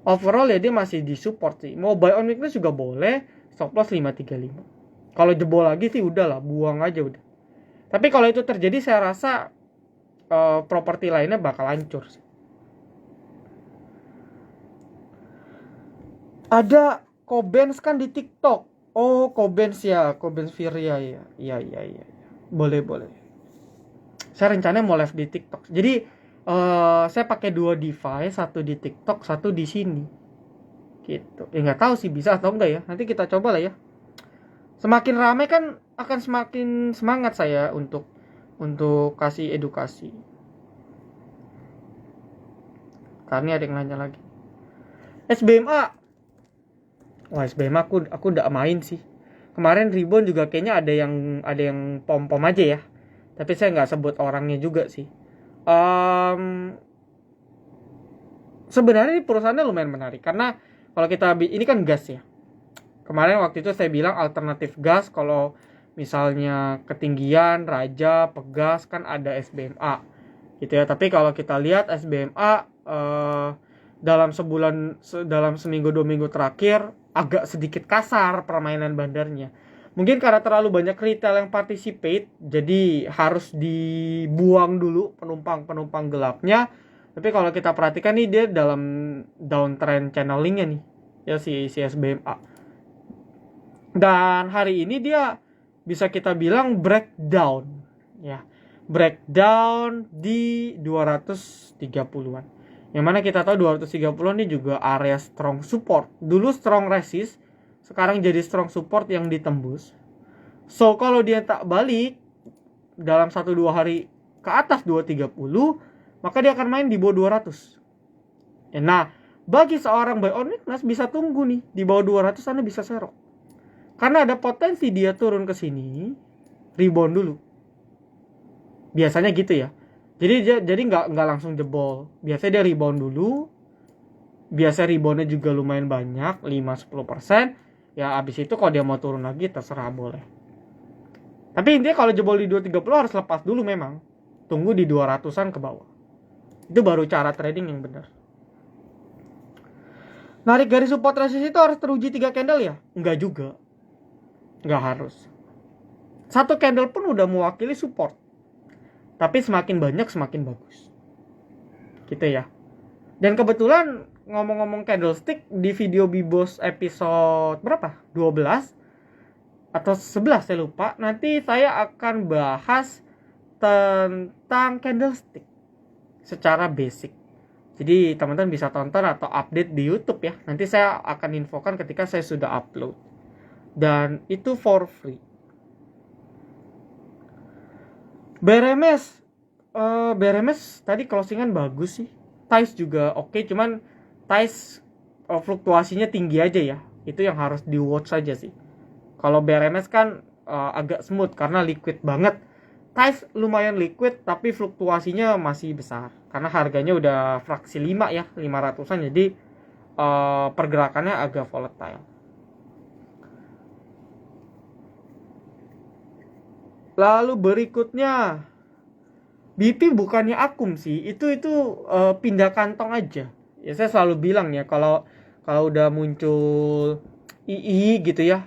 Overall ya dia masih di support sih. Mau buy on weakness juga boleh, stop loss 535. Kalau jebol lagi sih udahlah, buang aja udah. Tapi kalau itu terjadi saya rasa properti lainnya bakal hancur sih. Ada Kobens kan di TikTok. Oh, Kobens ya, Kobens Viria ya. Iya. Boleh. Saya rencananya mau live di TikTok. Jadi saya pakai 2 device, satu di TikTok, satu di sini. Gitu. Ya nggak tahu sih bisa atau enggak ya. Nanti kita coba lah ya. Semakin ramai kan akan semakin semangat saya untuk kasih edukasi. Karena ada yang nanya lagi. SBMA. Wah, SBMA aku udah main sih. Kemarin Ribon juga kayaknya ada yang pom-pom aja ya. Tapi saya nggak sebut orangnya juga sih. Sebenarnya ini perusahaannya lumayan menarik karena kalau kita ini kan gas ya. Kemarin waktu itu saya bilang alternatif gas, kalau misalnya ketinggian, raja, pegas kan ada SBMA gitu ya. Tapi kalau kita lihat SBMA dalam seminggu 2 minggu terakhir agak sedikit kasar permainan bandarnya. Mungkin karena terlalu banyak retail yang participate, jadi harus dibuang dulu penumpang gelapnya. Tapi kalau kita perhatikan nih dia dalam downtrend channelingnya nih ya si SBMA. Dan hari ini dia bisa kita bilang breakdown ya. Breakdown di 230-an. Yang mana kita tahu 230-an ini juga area strong support. Dulu strong resist, sekarang jadi strong support yang ditembus. So kalau dia tak balik dalam 1-2 hari ke atas 230, maka dia akan main di bawah 200. Nah, bagi seorang buy on weakness bisa tunggu nih di bawah 200, Anda bisa serok. Karena ada potensi dia turun ke sini, rebound dulu. Biasanya gitu ya. Jadi nggak langsung jebol. Biasanya dia rebound dulu. Biasa reboundnya juga lumayan banyak, 5-10%. Ya abis itu kalau dia mau turun lagi terserah boleh. Tapi intinya kalau jebol di 230 harus lepas dulu memang. Tunggu di 200-an ke bawah. Itu baru cara trading yang benar. Narik garis support resist itu harus teruji 3 candle ya? Enggak juga. Enggak harus. 1 candle pun udah mewakili support. Tapi semakin banyak semakin bagus. Gitu ya. Dan kebetulan ngomong-ngomong candlestick, di video Bibos episode berapa? 12 atau 11 saya lupa. Nanti saya akan bahas tentang candlestick secara basic. Jadi teman-teman bisa tonton atau update di YouTube ya. Nanti saya akan infokan ketika saya sudah upload. Dan itu for free. BRMS tadi closingan bagus sih. TICE juga oke, cuman TICE fluktuasinya tinggi aja ya. Itu yang harus di watch saja sih. Kalau BRMS kan agak smooth karena liquid banget. TICE lumayan liquid tapi fluktuasinya masih besar karena harganya udah fraksi 5 ya, 500-an, jadi pergerakannya agak volatile. Lalu berikutnya BP bukannya akum sih, itu pindah kantong aja. Ya saya selalu bilang ya, kalau udah muncul II gitu ya.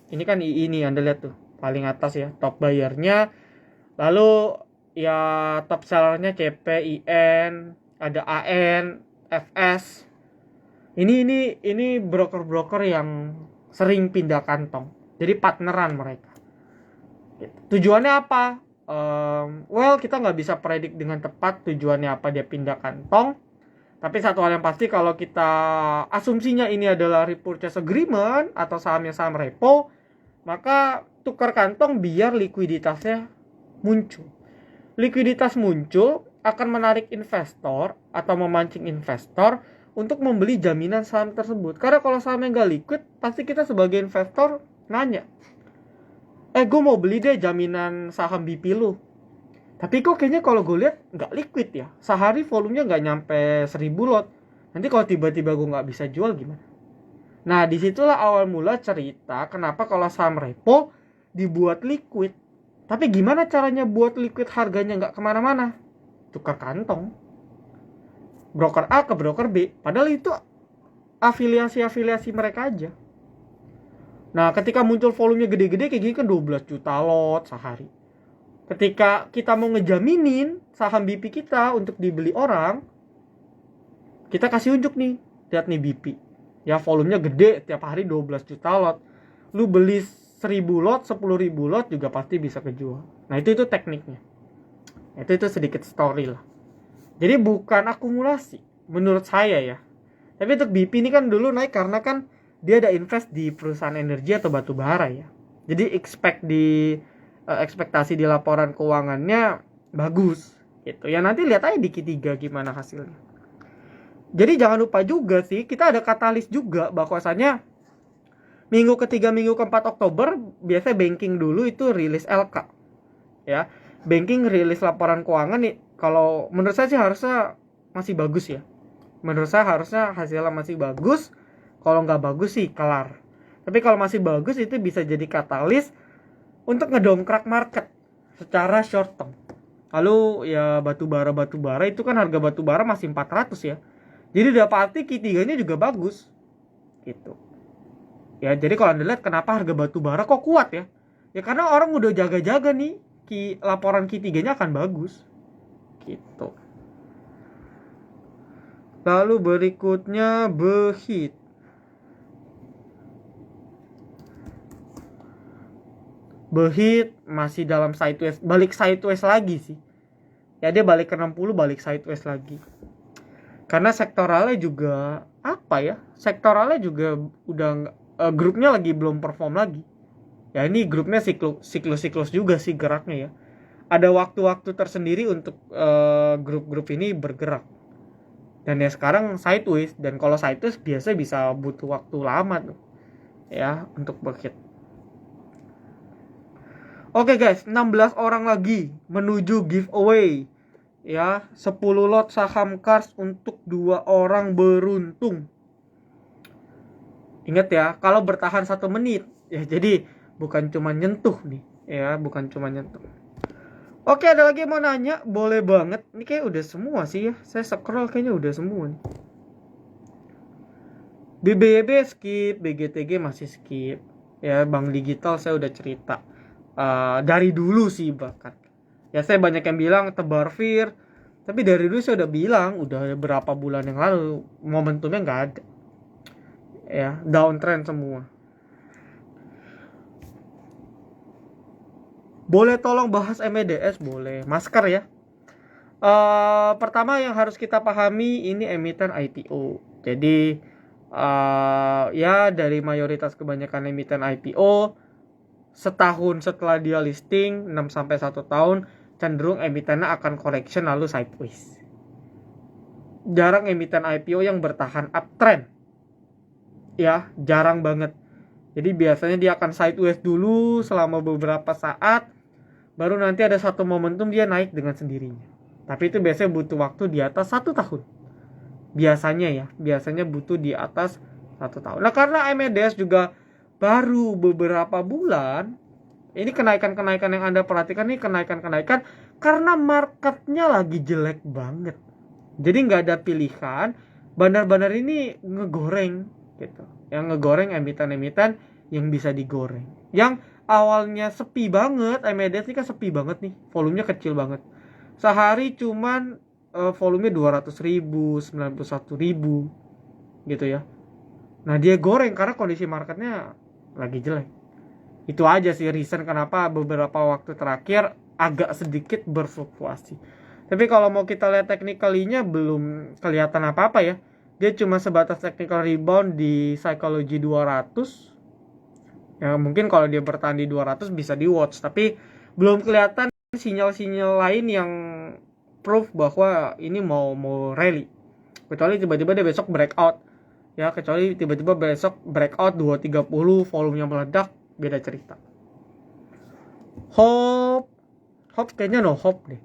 Ini kan II nih, Anda lihat tuh, paling atas ya, top bayarnya. Lalu ya top sellernya CP, IN, ada AN, FS. Ini broker-broker yang sering pindah kantong. Jadi partneran mereka. Tujuannya apa? Kita nggak bisa predik dengan tepat tujuannya apa dia pindah kantong. Tapi satu hal yang pasti, kalau kita asumsinya ini adalah repurchase agreement atau sahamnya saham repo, maka tukar kantong biar likuiditasnya muncul. Likuiditas muncul akan menarik investor atau memancing investor untuk membeli jaminan saham tersebut. Karena kalau sahamnya nggak liquid, pasti kita sebagai investor nanya, gue mau beli deh jaminan saham BP lu. Tapi kok kayaknya kalau gue lihat nggak liquid ya. Sehari volumenya nggak nyampe 1000 lot. Nanti kalau tiba-tiba gue nggak bisa jual gimana? Nah, disitulah awal mula cerita kenapa kalau saham repo dibuat liquid. Tapi gimana caranya buat liquid harganya nggak kemana-mana? Tukar kantong. Broker A ke broker B. Padahal itu afiliasi-afiliasi mereka aja. Nah, ketika muncul volumenya gede-gede kayak gini kan 12 juta lot sehari. Ketika kita mau ngejaminin saham BP kita untuk dibeli orang, kita kasih unjuk nih, lihat nih BP. Ya volumenya gede, tiap hari 12 juta lot. Lu beli 1000 lot, 10.000 lot juga pasti bisa kejual. Nah, itu tekniknya. Itu sedikit story lah. Jadi bukan akumulasi menurut saya ya. Tapi untuk BP ini kan dulu naik karena kan dia ada invest di perusahaan energi atau batu bara ya. Jadi ekspektasi di laporan keuangannya bagus gitu. Ya nanti lihat aja di Q3 gimana hasilnya. Jadi jangan lupa juga sih, kita ada katalis juga bahwasanya minggu ketiga, minggu keempat Oktober biasanya banking dulu itu rilis LK. Ya. Banking rilis laporan keuangan nih, kalau menurut saya sih harusnya masih bagus ya. Menurut saya harusnya hasilnya masih bagus. Kalau nggak bagus sih kelar. Tapi kalau masih bagus itu bisa jadi katalis untuk ngedongkrak market secara short term. Lalu ya batu bara itu kan harga batu bara masih 400 ya. Jadi dapati Q3-nya juga bagus. Gitu. Ya jadi kalau Anda lihat kenapa harga batu bara kok kuat ya? Ya karena orang udah jaga-jaga nih laporan Q3-nya akan bagus. Gitu. Lalu berikutnya Behit. Behit masih dalam sideways, balik sideways lagi sih. Ya dia balik ke 60, balik sideways lagi. Karena sektoralnya juga sektoralnya juga udah grupnya lagi belum perform lagi. Ya ini grupnya siklus juga sih geraknya ya. Ada waktu-waktu tersendiri untuk grup-grup ini bergerak. Dan ya sekarang sideways, dan kalau sideways biasanya bisa butuh waktu lama tuh. Ya untuk Behit. Oke guys, 16 orang lagi menuju giveaway. Ya, 10 lot saham Kars untuk 2 orang beruntung. Ingat ya, kalau bertahan 1 menit. Ya, jadi bukan cuma nyentuh nih. Ya, bukan cuma nyentuh. Oke, ada lagi yang mau nanya? Boleh banget. Ini kayak udah semua sih ya. Saya scroll kayaknya udah semua nih. BBYB skip, BGTG masih skip. Ya, Bank Digital saya udah cerita. Dari dulu sih bahkan. Ya saya banyak yang bilang tebar fear, tapi dari dulu saya udah bilang, udah berapa bulan yang lalu momentumnya nggak ada. Ya downtrend semua. Boleh tolong bahas MEDS? Boleh. Masker ya. Pertama yang harus kita pahami, ini emiten IPO. Jadi ya dari mayoritas kebanyakan emiten IPO, setahun setelah dia listing 6-1 tahun cenderung emitennya akan correction lalu sideways. Jarang emiten IPO yang bertahan uptrend. Ya, jarang banget. Jadi biasanya dia akan sideways dulu selama beberapa saat, baru nanti ada satu momentum dia naik dengan sendirinya. Tapi itu biasanya butuh waktu di atas 1 tahun. Biasanya butuh di atas 1 tahun. Nah, karena MEDS juga baru beberapa bulan, ini kenaikan-kenaikan yang Anda perhatikan nih, kenaikan-kenaikan karena marketnya lagi jelek banget. Jadi nggak ada pilihan, bandar-bandar ini ngegoreng gitu. Yang ngegoreng emiten-emiten yang bisa digoreng. Yang awalnya sepi banget, MEDS ini kan sepi banget nih, volumenya kecil banget. Sehari cuman volume 200.000, 91.000 gitu ya. Nah, dia goreng karena kondisi marketnya lagi jelek. Itu aja sih reason kenapa beberapa waktu terakhir agak sedikit berfluktuasi. Tapi kalau mau kita lihat technically-nya belum kelihatan apa-apa ya. Dia cuma sebatas technical rebound di psychology 200. Ya mungkin kalau dia bertahan di 200 bisa di watch, tapi belum kelihatan sinyal-sinyal lain yang proof bahwa ini mau rally. Kecuali tiba-tiba dia besok breakout. Ya, kecuali tiba-tiba besok breakout 230 volumenya meledak, beda cerita. Hope kayaknya no hope deh.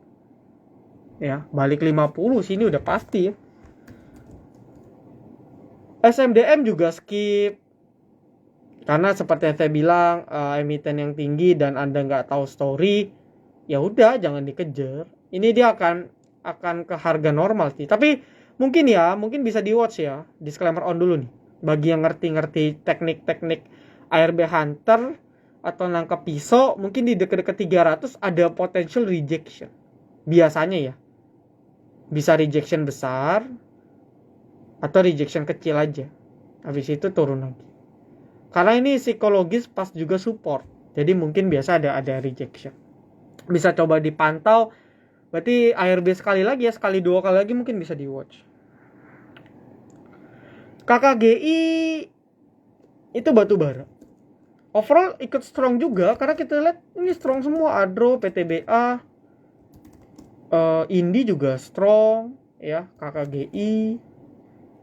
Ya, balik 50 sini udah pasti ya. SMDM juga skip. Karena seperti yang saya bilang, emiten yang tinggi dan Anda nggak tahu story, ya udah jangan dikejar. Ini dia akan ke harga normal sih. Tapi mungkin bisa di watch ya. Disclaimer on dulu nih. Bagi yang ngerti-ngerti teknik-teknik ARB Hunter atau nangkap pisau, mungkin di dekat-dekat 300 ada potential rejection. Biasanya ya. Bisa rejection besar atau rejection kecil aja. Habis itu turun lagi. Karena ini psikologis pas juga support. Jadi mungkin biasa ada rejection. Bisa coba dipantau. Berarti ARB sekali lagi ya, sekali 2 kali lagi mungkin bisa di watch. KKGI itu batu bara. Overall ikut strong juga karena kita lihat ini strong semua. Adro, PTBA, Indi juga strong ya, KKGI.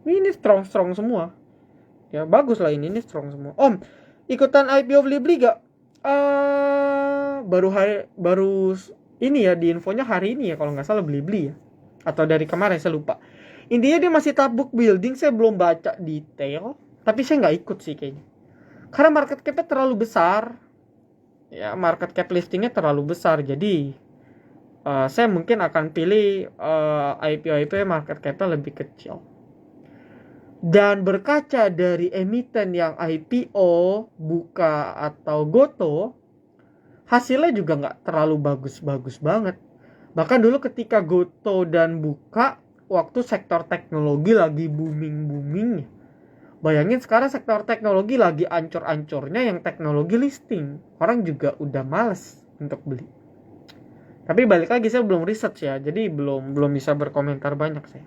Ini strong semua. Ya bagus lah ini strong semua. Om, ikutan IPO beli gak? Baru ini ya di infonya hari ini ya kalau nggak salah beli ya. Atau dari kemarin saya lupa. Intinya dia masih tabuk building, saya belum baca detail. Tapi saya nggak ikut sih kayaknya. Karena market cap-nya terlalu besar. Ya market cap listingnya terlalu besar. Jadi saya mungkin akan pilih IPO market cap-nya lebih kecil. Dan berkaca dari emiten yang IPO, Buka atau Goto, hasilnya juga nggak terlalu bagus-bagus banget. Bahkan dulu ketika Goto dan Buka, waktu sektor teknologi lagi booming-boomingnya. Bayangin sekarang sektor teknologi lagi ancur-ancurnya yang teknologi listing. Orang juga udah males untuk beli. Tapi balik lagi saya belum research ya, jadi belum bisa berkomentar banyak saya.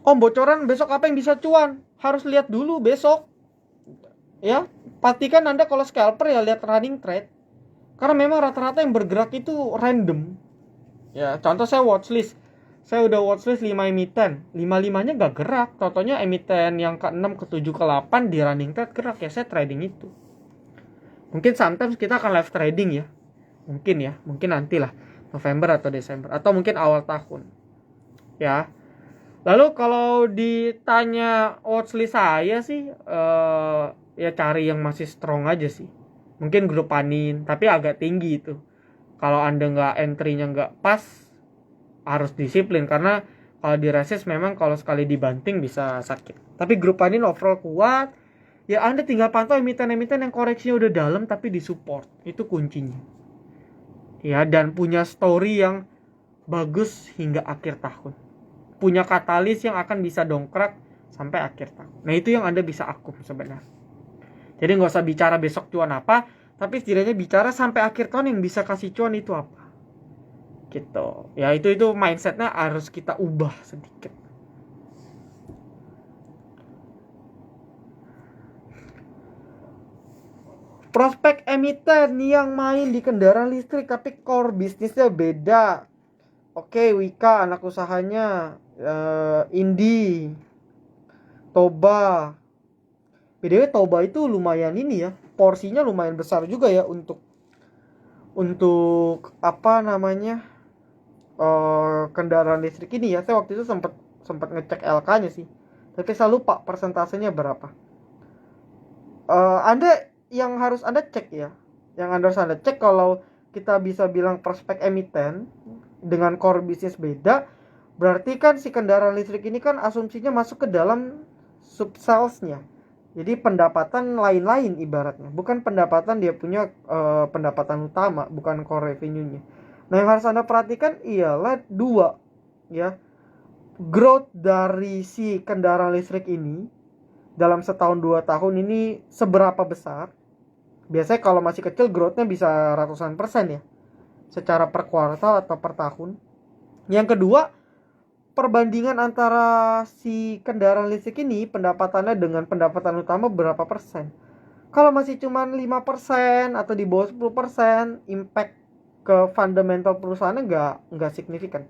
Om, bocoran besok apa yang bisa cuan? Harus lihat dulu besok. Ya, pastikan Anda kalau scalper ya lihat running trade. Karena memang rata-rata yang bergerak itu random. Ya, contoh saya watchlist. Saya udah watchlist 5 emiten. 5-5-nya gak gerak. Contohnya emiten yang ke-6, ke-7, ke-8 di running trade gerak ya. Saya trading itu. Mungkin sometimes kita akan live trading ya. Mungkin nantilah. November atau Desember. Atau mungkin awal tahun. Ya. Lalu kalau ditanya watchlist saya sih, ya cari yang masih strong aja sih. Mungkin grup Panin, tapi agak tinggi itu. Kalau Anda nggak entry-nya nggak pas, harus disiplin. Karena kalau di resist memang kalau sekali dibanting bisa sakit. Tapi grup Panin overall kuat. Ya Anda tinggal pantau emiten-emiten yang koreksinya udah dalam tapi disupport. Itu kuncinya. Ya, dan punya story yang bagus hingga akhir tahun. Punya katalis yang akan bisa dongkrak sampai akhir tahun. Nah itu yang Anda bisa akum sebenarnya. Jadi nggak usah bicara besok cuan apa, tapi setidaknya bicara sampai akhir tahun yang bisa kasih cuan itu apa. Gitu. Ya itu mindsetnya harus kita ubah sedikit. Prospek emiten yang main di kendaraan listrik tapi core bisnisnya beda. Oke, Wika anak usahanya Indi, Toba. BDW Toba itu lumayan ini ya, porsinya lumayan besar juga ya untuk apa namanya kendaraan listrik ini ya. Saya waktu itu sempat ngecek LK-nya sih, tapi saya lupa persentasenya berapa. Anda yang harus Anda cek ya, yang harus Anda cek kalau kita bisa bilang prospek emiten dengan core bisnis beda, berarti kan si kendaraan listrik ini kan asumsinya masuk ke dalam subsalesnya. Jadi pendapatan lain-lain ibaratnya, bukan pendapatan dia punya pendapatan utama, bukan core revenue-nya. Nah yang harus Anda perhatikan ialah dua ya, growth dari si kendaraan listrik ini dalam setahun 2 tahun ini seberapa besar. Biasanya kalau masih kecil growth-nya bisa ratusan persen ya, secara per kuartal atau per tahun. Yang kedua, perbandingan antara si kendaraan listrik ini pendapatannya dengan pendapatan utama berapa persen. Kalau masih cuma 5% atau di bawah 10%, impact ke fundamental perusahaannya nggak signifikan.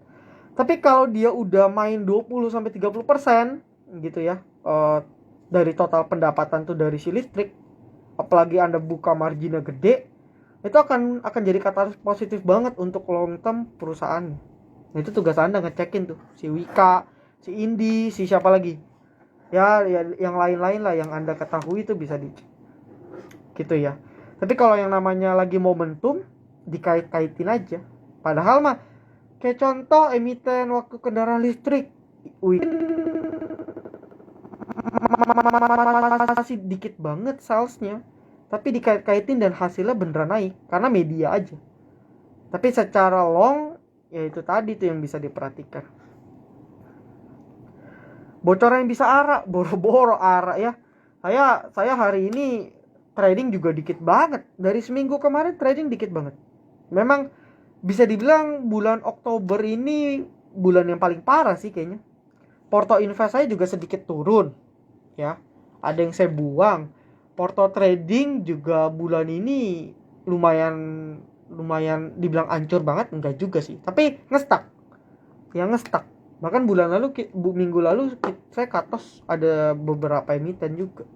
Tapi kalau dia udah main 20-30% gitu ya, dari total pendapatan tuh dari si listrik, apalagi Anda buka marginnya gede, itu akan jadi katalis positif banget untuk long term perusahaan. Nah, itu tugas Anda ngecekin tuh si Wika, si Indi, si siapa lagi ya yang lain-lain lah yang Anda ketahui itu bisa dicek gitu ya. Tapi kalau yang namanya lagi momentum, dikait-kaitin aja. Padahal mah kayak contoh emiten waktu kendaraan listrik, masih dikit banget salesnya, tapi dikait-kaitin dan hasilnya beneran naik karena media aja. Tapi secara long, ya itu tadi tuh yang bisa diperhatikan. Bocoran yang bisa boro-boro ya. Saya hari ini trading juga dikit banget. Dari seminggu kemarin trading dikit banget. Memang bisa dibilang bulan Oktober ini bulan yang paling parah sih kayaknya. Porto invest saya juga sedikit turun. Ya, ada yang saya buang. Porto trading juga bulan ini lumayan dibilang hancur banget, enggak juga sih, tapi ngestak. Bahkan minggu lalu saya katos ada beberapa emiten juga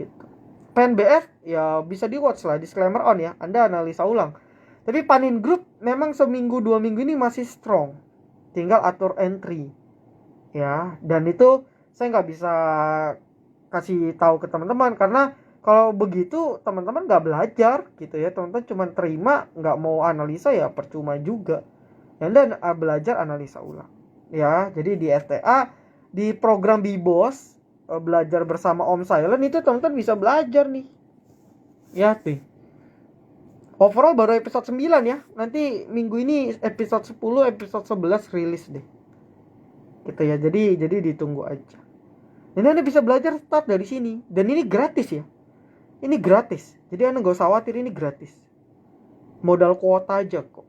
gitu. PNBF ya bisa di watch lah, disclaimer on ya, Anda analisa ulang. Tapi Panin Group memang seminggu 2 minggu ini masih strong, tinggal atur entry ya. Dan itu saya nggak bisa kasih tahu ke teman-teman karena kalau begitu teman-teman nggak belajar gitu ya. Teman-teman cuma terima, nggak mau analisa ya percuma juga. Anda belajar analisa ulang ya. Jadi di STA, di program BBOS, belajar bersama Om Silent itu teman-teman bisa belajar nih ya tuh. Overall baru episode 9 ya. Nanti minggu ini episode 10, episode 11 rilis deh gitu ya. Jadi ditunggu aja. Ini Anda bisa belajar start dari sini. Dan ini gratis ya. Ini gratis. Jadi Anda gak usah khawatir, ini gratis. Modal kuota aja kok.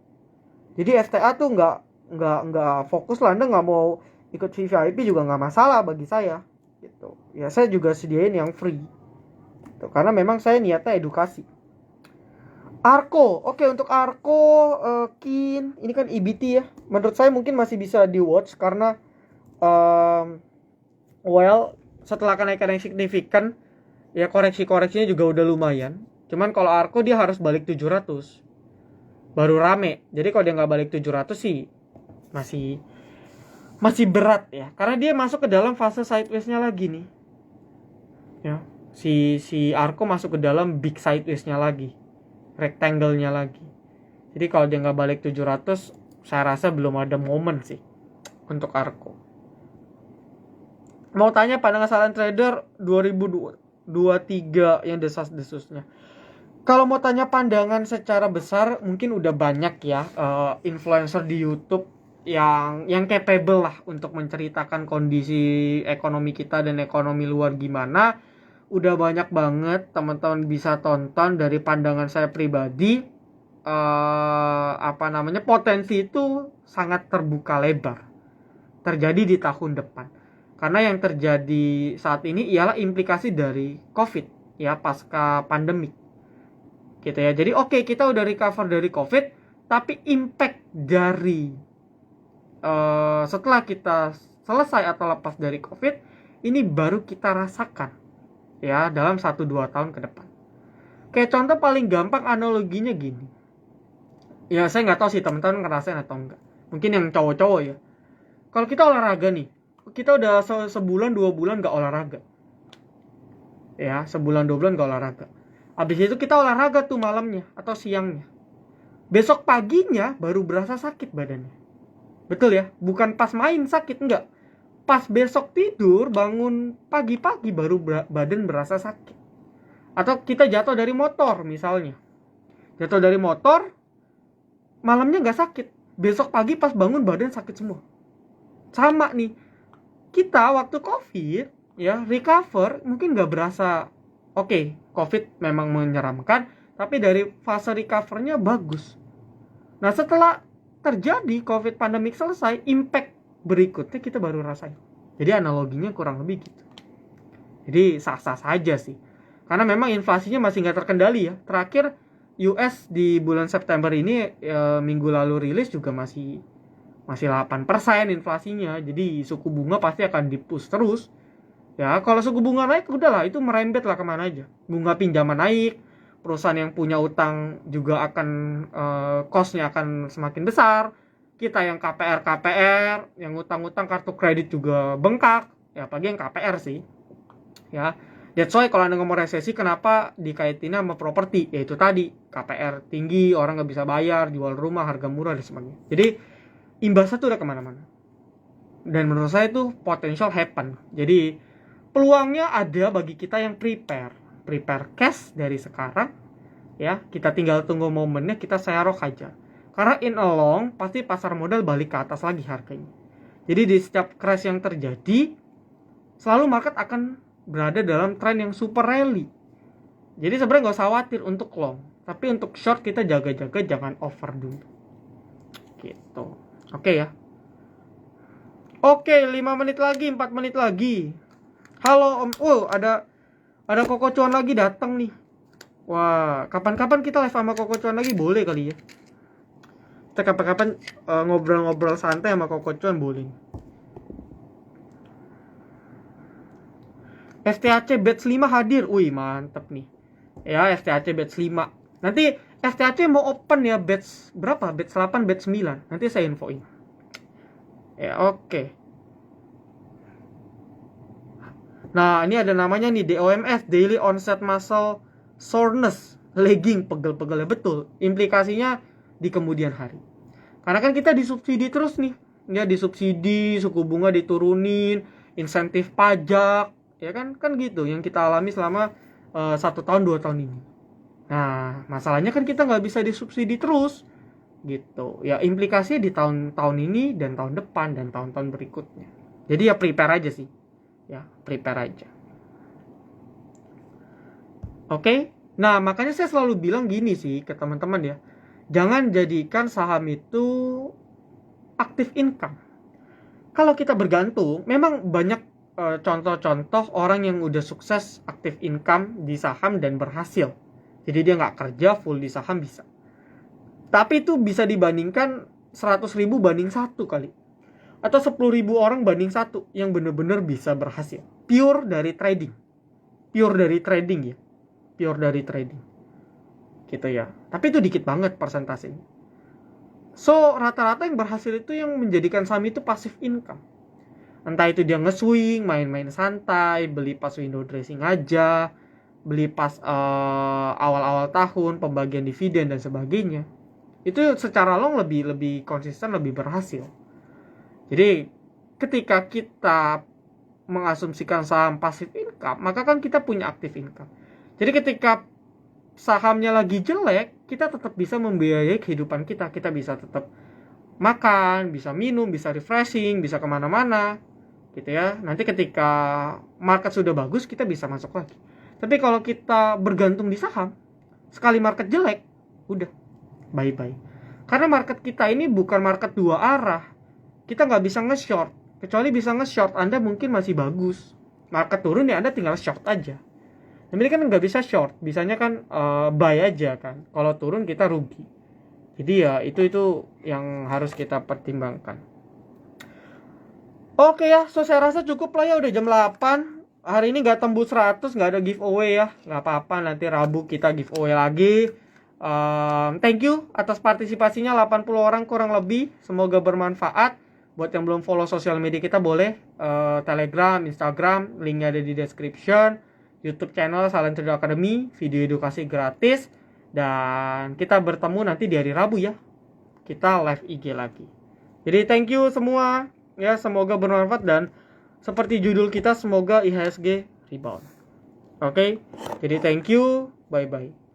Jadi FTA tuh nggak fokus lah. Anda nggak mau ikut VVIP juga nggak masalah bagi saya. Gitu. Ya saya juga sediain yang free. Gitu. Karena memang saya niatnya edukasi. Arko. Oke, untuk Arko, Kin. Ini kan EBT ya. Menurut saya mungkin masih bisa di watch karena setelah kenaikan yang signifikan ya koreksinya juga udah lumayan. Cuman kalau Arko dia harus balik 700 baru rame. Jadi kalau dia nggak balik 700 sih masih berat ya, karena dia masuk ke dalam fase sideways-nya lagi nih ya. Si Arko masuk ke dalam big sideways-nya lagi, rectangle-nya lagi. Jadi kalau dia nggak balik 700, saya rasa belum ada momen sih untuk Arko. Mau tanya pandangan Silent Trader 2023 yang desas-desusnya. Kalau mau tanya pandangan secara besar, mungkin udah banyak ya influencer di YouTube yang capable lah untuk menceritakan kondisi ekonomi kita dan ekonomi luar gimana. udah banyak banget teman-teman bisa tonton. Dari pandangan saya pribadi, potensi itu sangat terbuka lebar terjadi di tahun depan. Karena yang terjadi saat ini ialah implikasi dari COVID ya, pasca pandemik. Gitu ya. Jadi oke, kita udah recover dari COVID, tapi impact dari setelah kita selesai atau lepas dari COVID ini baru kita rasakan ya dalam 1-2 tahun ke depan. Kayak contoh paling gampang analoginya gini. Ya saya nggak tahu sih teman-teman ngerasain atau enggak. Mungkin yang cowok-cowok ya. Kalau kita olahraga nih, kita udah sebulan 2 bulan nggak olahraga. Ya, sebulan 2 bulan nggak olahraga. Habis itu kita olahraga tuh malamnya atau siangnya. Besok paginya baru berasa sakit badannya. Betul ya? Bukan pas main sakit, enggak. Pas besok tidur, bangun pagi-pagi baru badan berasa sakit. Atau kita jatuh dari motor misalnya. Jatuh dari motor, malamnya nggak sakit. Besok pagi pas bangun badan sakit semua. Sama nih. Kita waktu COVID, ya recover mungkin nggak berasa. Oke, COVID memang menyeramkan, tapi dari fase recovernya bagus. Nah setelah terjadi COVID pandemik selesai, impact berikutnya kita baru rasain. Jadi analoginya kurang lebih gitu. Jadi sah-sah saja sih. Karena memang inflasinya masih nggak terkendali ya. Terakhir US di bulan September ini minggu lalu rilis juga masih 8% inflasinya. Jadi suku bunga pasti akan di-push terus. Ya kalau suku bunga naik udahlah itu merembet lah kemana aja. Bunga pinjaman naik, perusahaan yang punya utang juga akan cost-nya akan semakin besar. Kita yang KPR, yang utang-utang kartu kredit juga bengkak. Ya apalagi yang KPR sih. Ya, that's why kalau Anda ngomong resesi kenapa dikaitinnya sama properti? Yaitu tadi, KPR tinggi, orang nggak bisa bayar, jual rumah harga murah dan sebagainya. Jadi imbasnya tuh udah kemana-mana. Dan menurut saya itu potential happen. Jadi peluangnya ada bagi kita yang prepare cash dari sekarang. Ya, kita tinggal tunggu momennya, kita serok aja. Karena in a long pasti pasar modal balik ke atas lagi harganya. Jadi di setiap crash yang terjadi, selalu market akan berada dalam tren yang super rally. Jadi sebenarnya nggak usah khawatir untuk long, tapi untuk short kita jaga-jaga jangan over dulu. Gitu. Oke ya. Oke, 5 menit lagi, 4 menit lagi. Halo Om. Ada Koko Cuan lagi datang nih. Wah, kapan-kapan kita live sama Koko Cuan lagi boleh kali ya. Kita kapan-kapan ngobrol-ngobrol santai sama Koko Cuan boleh. STHC batch 5 hadir. Wih, mantep nih. Ya, STHC batch 5. Nanti STHC mau open ya batch berapa? Batch 8, batch 9. Nanti saya infoin. Ya, oke. Nah, ini ada namanya nih DOMS, Daily Onset Muscle Soreness, lagging, pegel-pegelnya betul. Implikasinya di kemudian hari. Karena kan kita disubsidi terus nih. Ya, disubsidi, suku bunga diturunin, insentif pajak, ya kan gitu yang kita alami selama 1 tahun 2 tahun ini. Nah masalahnya kan kita nggak bisa disubsidi terus gitu ya, implikasinya di tahun ini dan tahun depan dan tahun-tahun berikutnya. Jadi ya prepare aja sih ya, prepare aja. Oke. Nah makanya saya selalu bilang gini sih ke teman-teman ya, jangan jadikan saham itu aktif income. Kalau kita bergantung, memang banyak contoh-contoh orang yang udah sukses aktif income di saham dan berhasil. Jadi dia nggak kerja, full di saham bisa. Tapi itu bisa dibandingkan 100.000 banding 1 kali. Atau 10.000 orang banding 1 yang benar-benar bisa berhasil. Pure dari trading. Pure dari trading ya. Pure dari trading. Gitu ya. Tapi itu dikit banget persentasenya. So rata-rata yang berhasil itu yang menjadikan saham itu passive income. Entah itu dia nge-swing, main-main santai, beli pas window dressing aja, beli pas awal-awal tahun, pembagian dividen dan sebagainya. Itu secara long lebih konsisten, lebih berhasil. Jadi ketika kita mengasumsikan saham passive income, maka kan kita punya active income. Jadi ketika sahamnya lagi jelek, kita tetap bisa membiayai kehidupan kita. Kita bisa tetap makan, bisa minum, bisa refreshing, bisa kemana-mana gitu ya. Nanti ketika market sudah bagus kita bisa masuk lagi. Tapi kalau kita bergantung di saham, sekali market jelek, udah bye-bye. Karena market kita ini bukan market dua arah. Kita nggak bisa nge-short. Kecuali bisa nge-short, Anda mungkin masih bagus. Market turun ya Anda tinggal short aja. Tapi ini kan nggak bisa short. Bisanya kan buy aja kan. Kalau turun kita rugi. Jadi ya itu yang harus kita pertimbangkan. Oke ya, so saya rasa cukup lah ya, udah jam 8. Hari ini nggak tembus 100, nggak ada giveaway ya. Nggak apa-apa, nanti Rabu kita giveaway lagi. Thank you atas partisipasinya 80 orang kurang lebih. Semoga bermanfaat. Buat yang belum follow sosial media kita boleh Telegram, Instagram, linknya ada di description. YouTube channel Silent Trader Academy, video edukasi gratis. Dan kita bertemu nanti di hari Rabu ya. Kita live IG lagi. Jadi thank you semua. Ya, semoga bermanfaat dan seperti judul kita, semoga IHSG rebound. Oke, jadi thank you, bye-bye.